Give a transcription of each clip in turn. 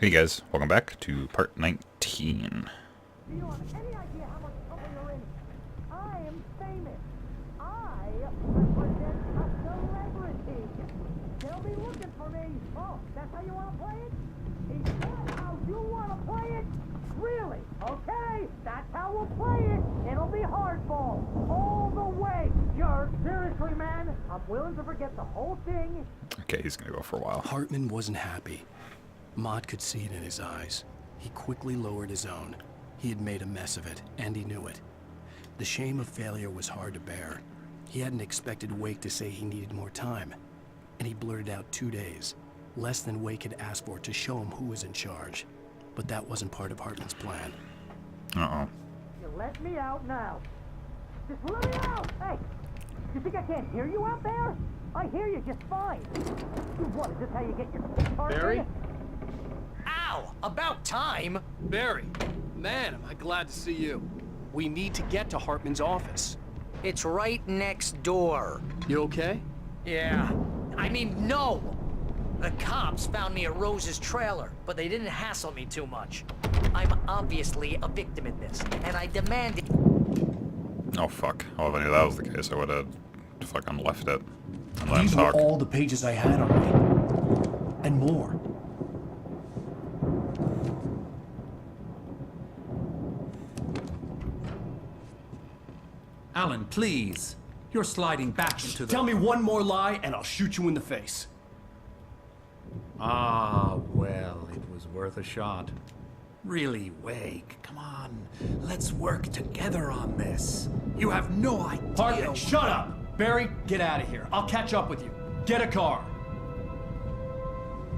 Hey guys, welcome back to part 19. Do you have any idea how much trouble you're in? I am famous. I represent a celebrity. They'll be looking for me. Oh, that's how you want to play it? Is that how you want to play it? Really? Okay, that's how we'll play it. It'll be hardball. All the way, jerk. Seriously, man, I'm willing to forget the whole thing. Okay, he's gonna go for a while. Hartman wasn't happy. Mott could see it in his eyes. He quickly lowered his own. He had made a mess of it, and he knew it. The shame of failure was hard to bear. He hadn't expected Wake to say he needed more time, and he blurted out 2 days, less than Wake had asked for to show him who was in charge. But that wasn't part of Hartman's plan. Uh-oh. You let me out now. Just let me out! Hey! You think I can't hear you out there? I hear you just fine. What, is this how you get your card? Barry? Ow! About time! Barry, man, am I glad to see you. We need to get to Hartman's office. It's right next door. You okay? Yeah. I mean, no! The cops found me at Rose's trailer, but they didn't hassle me too much. I'm obviously a victim in this, and I demanded... Oh fuck. Well, if I knew that was the case, I would have fucking left it and let him These were talk. all the pages I had on me. And more. Alan, please. You're sliding back into the... Tell me one more lie, and I'll shoot you in the face. Ah, well, it was worth a shot. Really, Wake, come on. Let's work together on this. You have no idea... Hartman, shut up! Barry, get out of here. I'll catch up with you. Get a car.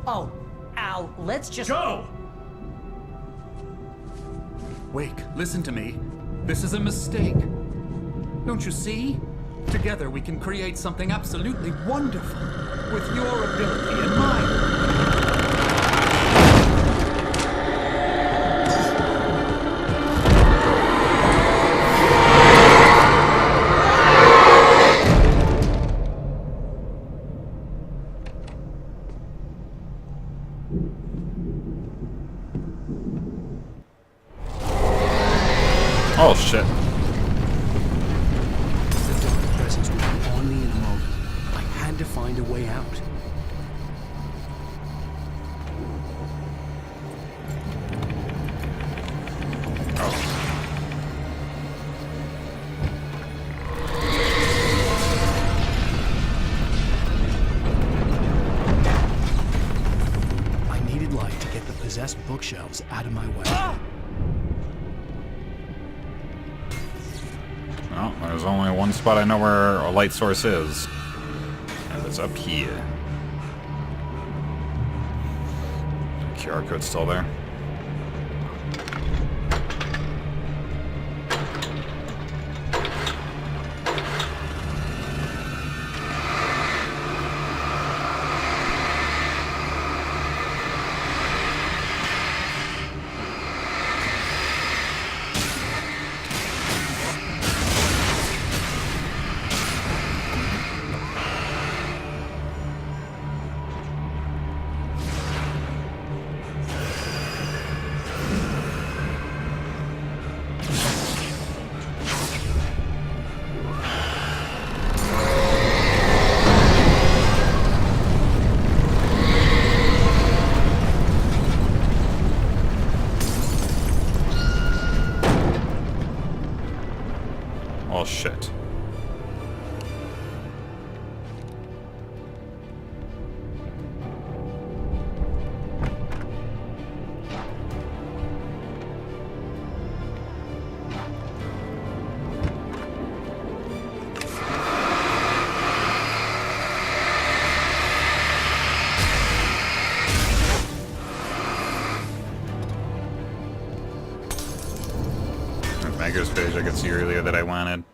Oh, Al, let's just... Go! Wake, listen to me. This is a mistake. Don't you see? Together we can create something absolutely wonderful. With your ability and mine. Oh shit. The dark presence would be on me in a moment. I had to find a way out. I needed light to get the possessed bookshelves out of my way. Well, there's only one spot I know where a light source is. And it's up here. QR code's still there. Oh shit. Mago's page I could see earlier that I wanted.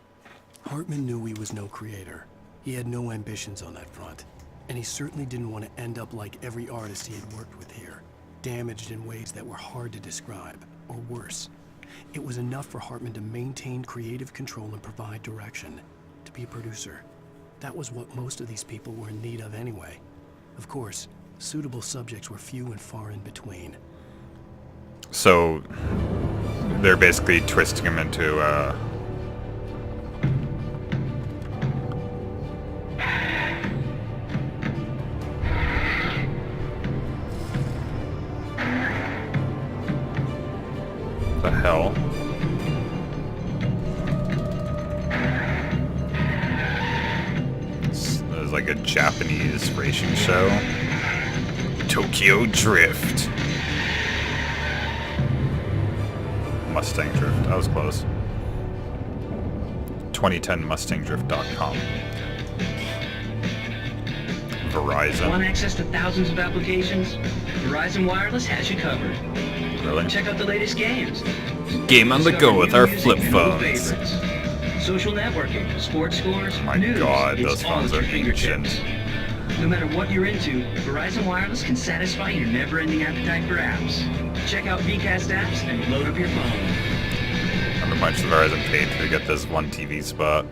Hartman knew he was no creator. He had no ambitions on that front. And he certainly didn't want to end up like every artist he had worked with here, damaged in ways that were hard to describe, or worse. It was enough for Hartman to maintain creative control and provide direction, to be a producer. That was what most of these people were in need of anyway. Of course, suitable subjects were few and far in between. So they're basically twisting him into the hell? This is like a Japanese racing show. Tokyo Drift. Mustang Drift. That was close. 2010mustangdrift.com. Verizon. Want access to thousands of applications? Verizon Wireless has you covered. Really? Check out the latest games. Game on the Discover go with new our music flip and old phones. favorites. Social networking, sports scores, My news. God, it's those all phones at are your fingertips. ancient. No matter what you're into, Verizon Wireless can satisfy your never-ending appetite for apps. Check out VCast apps and load up your phone. How much the Verizon paid to get this one TV spot?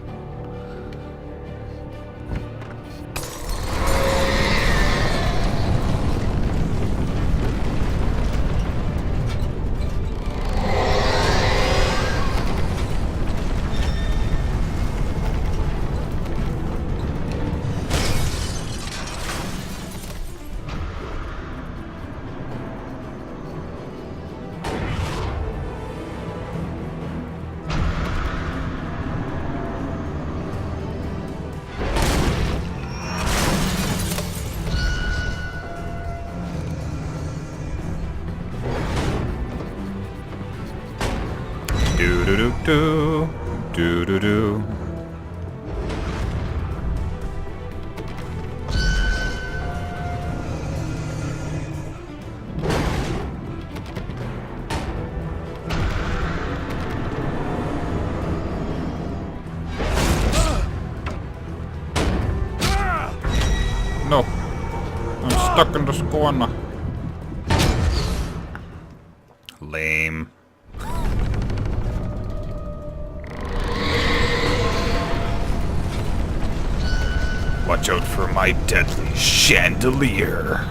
Do do do do do do do. No, I'm stuck in this corner. Lame. Watch out for my deadly chandelier.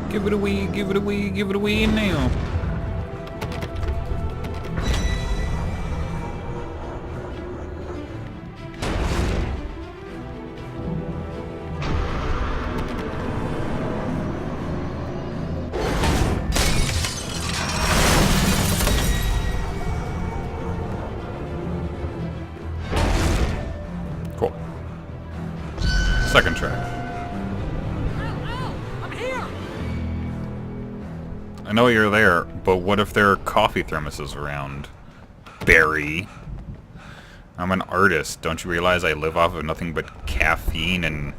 Give it away, give it away, give it away now. Cool. Second track. I know you're there, but what if there are coffee thermoses around? Barry. I'm an artist. Don't you realize I live off of nothing but caffeine and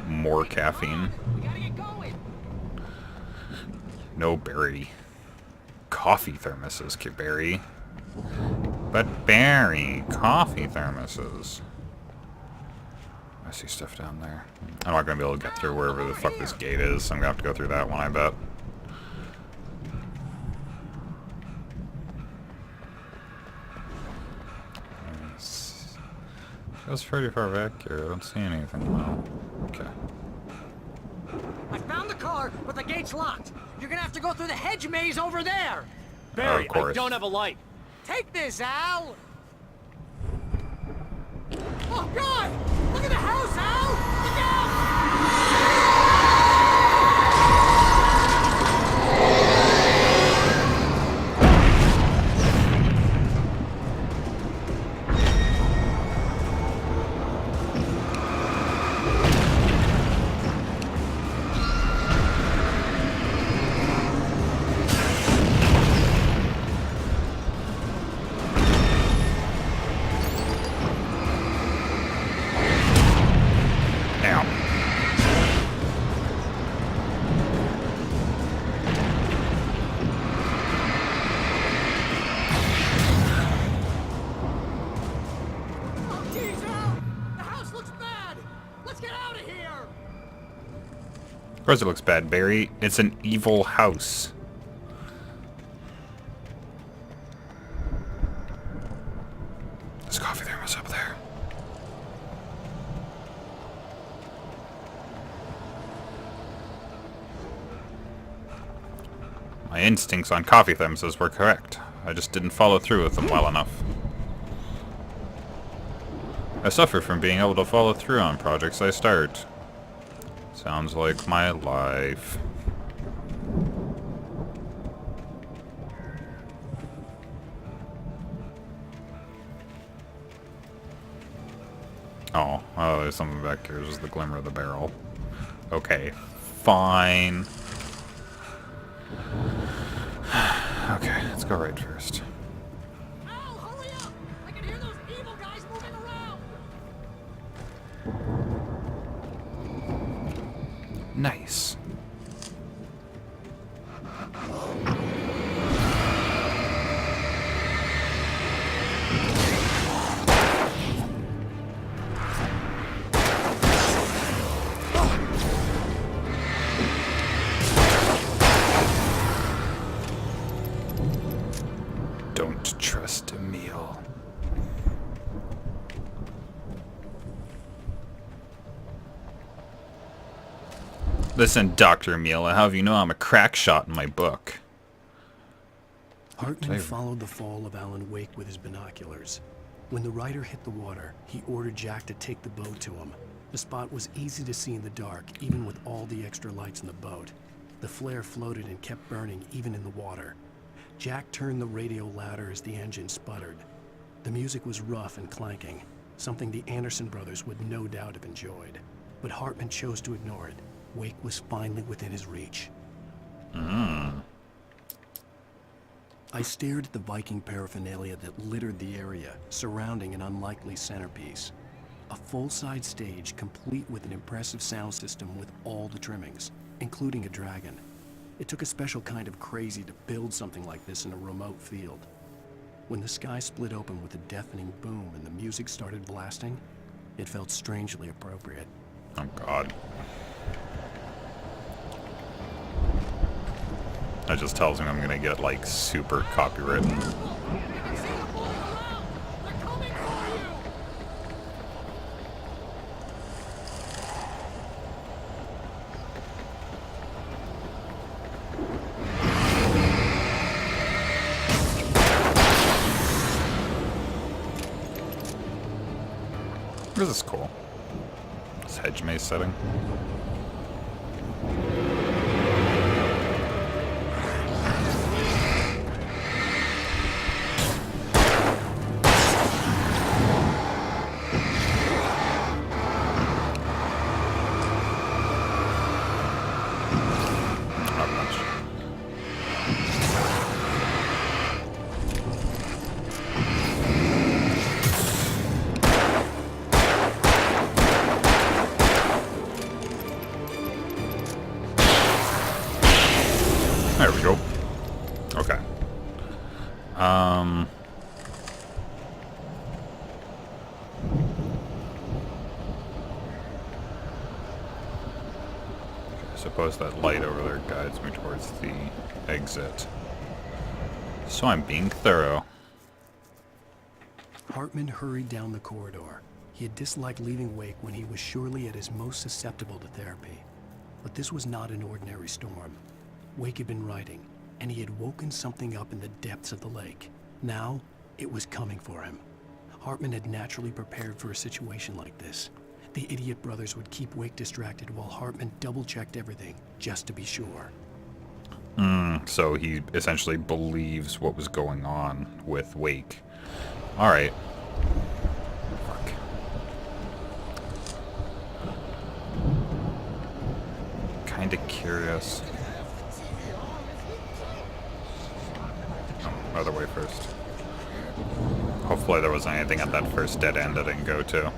more caffeine? No, Barry. Coffee thermoses, Barry. But Barry, coffee thermoses. I see stuff down there. I'm not gonna be able to get through wherever the fuck this gate is, so I'm gonna have to go through that one, I bet. That's pretty far back here. I don't see anything. No. Okay. I found the car, but the gate's locked. You're gonna have to go through the hedge maze over there. Barry, I don't have a light. Take this, Al. Oh God! Look at the house, Al! Look out! course it looks bad, Barry. It's an evil house. There's a coffee thermos up there. My instincts on coffee thermoses were correct. I just didn't follow through with them well enough. I suffer from being able to follow through on projects I start. Sounds like my life. Oh, there's something back here. There's the glimmer of the barrel. Okay, fine. Okay, let's go right first. Al, hurry up! I can hear those evil guys moving around! Nice. Don't trust Emil. Listen, Dr. Emil, I'll have you know I'm a crack shot in my book. Hartman followed the fall of Alan Wake with his binoculars. When the rider hit the water, he ordered Jack to take the boat to him. The spot was easy to see in the dark, even with all the extra lights in the boat. The flare floated and kept burning, even in the water. Jack turned the radio louder as the engine sputtered. The music was rough and clanking, something the Anderson brothers would no doubt have enjoyed. But Hartman chose to ignore it. Wake was finally within his reach. I stared at the Viking paraphernalia that littered the area, surrounding an unlikely centerpiece. A full-size stage complete with an impressive sound system with all the trimmings, including a dragon. It took a special kind of crazy to build something like this in a remote field. When the sky split open with a deafening boom and the music started blasting, it felt strangely appropriate. Oh, God. That just tells me I'm gonna get, like, super copywritten. This is cool. This hedge maze setting. Not much. There we go. Okay. I suppose that light over there guides me towards the exit. So I'm being thorough. Hartman hurried down the corridor. He had disliked leaving Wake when he was surely at his most susceptible to therapy. But this was not an ordinary storm. Wake had been writing, and he had woken something up in the depths of the lake. Now, it was coming for him. Hartman had naturally prepared for a situation like this. The idiot brothers would keep Wake distracted while Hartman double-checked everything, just to be sure. So he essentially believes what was going on with Wake. Alright. Fuck. Kinda curious. Oh, other way first. Hopefully there wasn't anything at that first dead end I didn't go to.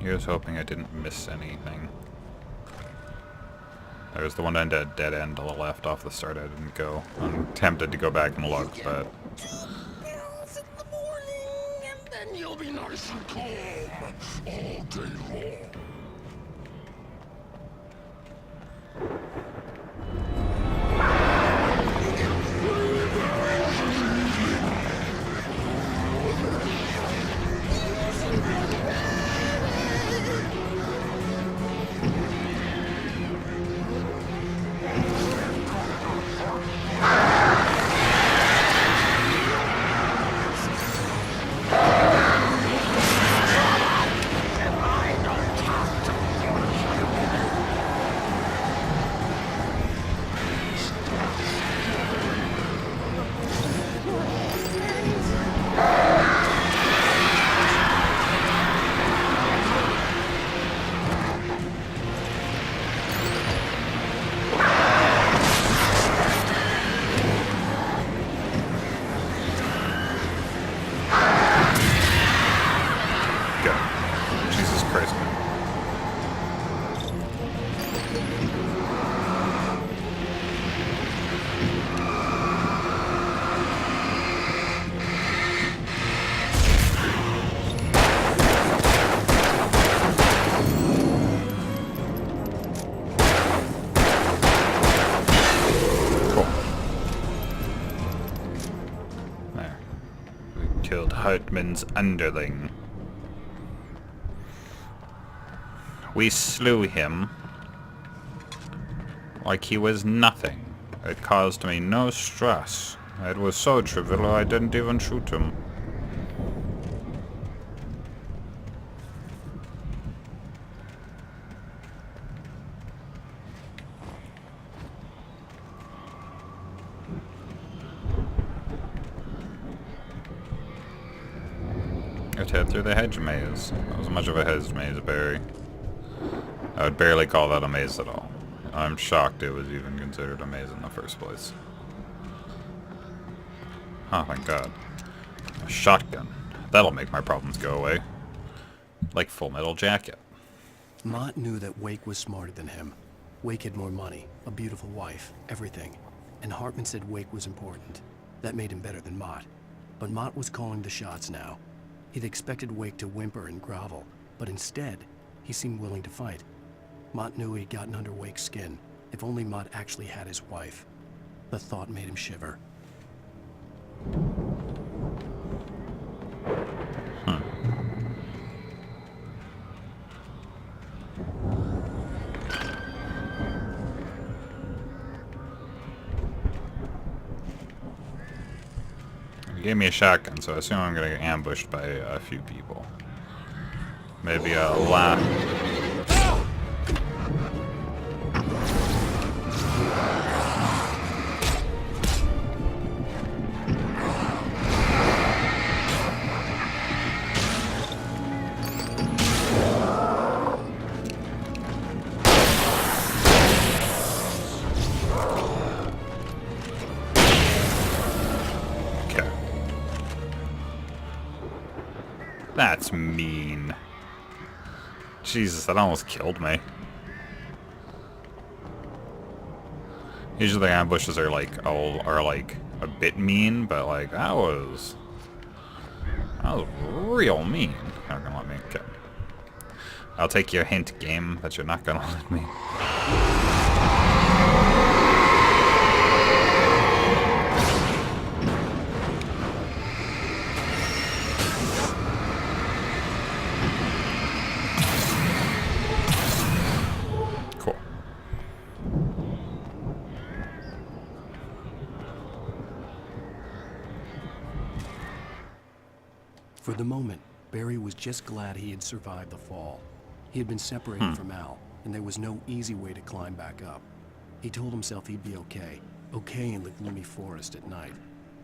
Here's hoping I didn't miss anything. There's the one end at dead end to the left off the start I didn't go. I'm tempted to go back and look, but... Bells in the morning. I'll be nice and calm all day long. Hartman's underling. We slew him like he was nothing. It caused me no stress. It was so trivial I didn't even shoot him. Let's head through the hedge maze. That was much of a hedge maze, Barry. I would barely call that a maze at all. I'm shocked it was even considered a maze in the first place. Oh, thank God. A shotgun. That'll make my problems go away. Like Full Metal Jacket. Mott knew that Wake was smarter than him. Wake had more money, a beautiful wife, everything. And Hartman said Wake was important. That made him better than Mott. But Mott was calling the shots now. He'd expected Wake to whimper and grovel, but instead, he seemed willing to fight. Mott knew he'd gotten under Wake's skin. If only Mott actually had his wife. The thought made him shiver. He gave me a shotgun, so I assume I'm gonna get ambushed by a few people. Maybe a lot. That's mean. Jesus, that almost killed me. Usually ambushes are like a bit mean, but like that was real mean. Not gonna let me. Okay. I'll take your hint, game, that you're not gonna let me. For the moment, Barry was just glad he had survived the fall. He had been separated from Al, and there was no easy way to climb back up. He told himself he'd be okay in the gloomy forest at night.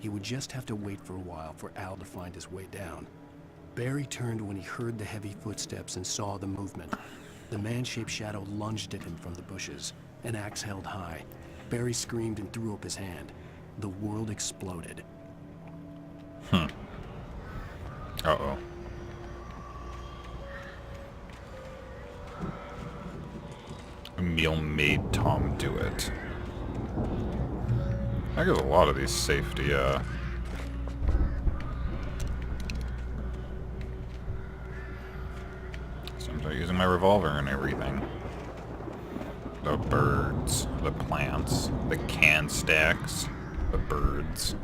He would just have to wait for a while for Al to find his way down. Barry turned when he heard the heavy footsteps and saw the movement. The man-shaped shadow lunged at him from the bushes, an axe held high. Barry screamed and threw up his hand. The world exploded. Uh-oh. Emil made Tom do it. I guess a lot of these safety, my revolver and everything. The birds, the plants, the can stacks, the birds.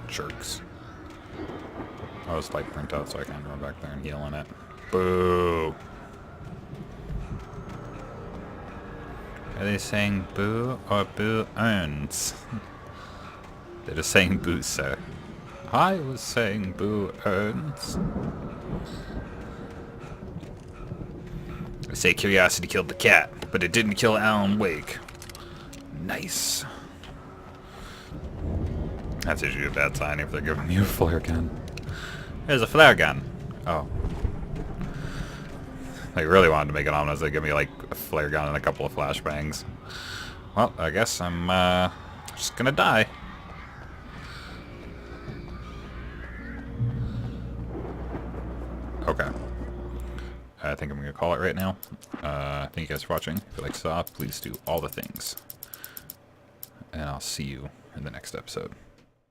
Jerks. Oh, it's light burnt out, so I can't run back there and heal on it. Boo! Are they saying boo or boo earns? They're just saying boo, sir. I was saying boo earns. They say curiosity killed the cat, but it didn't kill Alan Wake. Nice. That's usually a bad sign if they're giving you a flare gun. There's a flare gun. Oh. They really wanted to make it ominous. They give me like a flare gun and a couple of flashbangs. Well, I guess I'm just gonna die. Okay. I think I'm gonna call it right now. Thank you guys for watching. If you like this off, please do all the things. And I'll see you in the next episode.